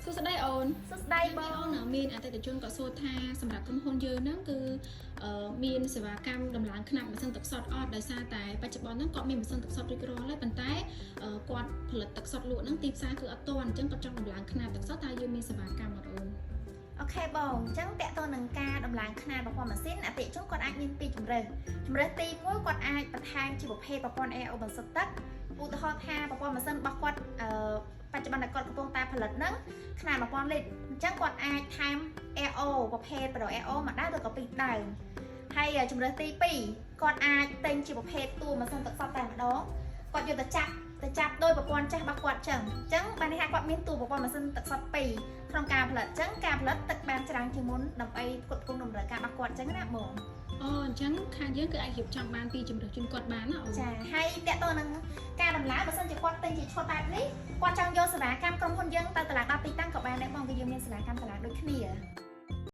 សួស្តីអូនសួស្តីបងអូនមានអតិថិជនក៏សួរថាសម្រាប់ក្រុមហ៊ុនយើងហ្នឹងគឺមានសេវាកម្មដំឡើងខ្នាតម៉ាស៊ីនទឹកសុទ្ធអត់ដោយសារតែបច្ចុប្បន្នហ្នឹងគាត់មានម៉ាស៊ីនទឹកសុទ្ធរួចរាល់ហើយប៉ុន្តែគាត់ផលិតទឹកសុទ្ធលក់ហ្នឹងទីផ្សារគឺអត់ទាន់អញ្ចឹងគាត់ចង់ដំឡើងខ្នាតទឹកសុទ្ធតើយើងមានសេវាកម្មអត់អូនអូខេបងអញ្ចឹងតកតទៅនឹងការដំឡើងខ្នាតប្រព័ន្ធម៉ាស៊ីនអតិថិជនគាត់អាចមានពីរជម្រើសទី1គាត់អាចបន្ថែមជាប្រភេទប្រព័ន្ធ AO បន្សុទ្ធទឹកឧទាហរណ៍ថាប្រព័ន្ធម៉ាស៊ីនរបស់គាត់បច្ចុប្បន្នដែលគាត់កំពុងតែផលិតហ្នឹងខ្នាត1000លីត្រអញ្ចឹងគាត់អាចថែម AO ប្រភេទបដូរ AO មួយដើមឬក៏ពីរដើមហើយជម្រើសទី2គាត់អាចទិញជាប្រភេទតួម៉ាស៊ីនទឹកសុទ្ធតែម្ដងគាត់យកទៅចាប់ដោយប្រព័ន្ធចាស់របស់គាត់អញ្ចឹងបានន័យថាគាត់មានតួប្រព័ន្ធម៉ាស៊ីនទឹកសុទ្ធ2ក្នុងការផលិតអញ្ចឹងការផលិតទឹកបានច្រើនជាងមុនដើម្បីផ្គត់ផ្គង់តម្រូវការរបស់គាត់អញ្ចឹងណាបងអូអញ្ចឹងខាងយើងគឺអាចរៀបចំបានពីជំរឿនជូនគាត់បានណាអូនចាហើយតកតទៅនឹងការដំឡើងបើសិនជាគាត់ទិញជាឈុតបែបនេះគាត់ចង់យកសេវាកម្មក្រុមហ៊ុនយើងទៅតឡាការដល់ទីតាំងក៏បានដែរបងគឺយើងមានសេវាកម្មតឡាដូចគ្នា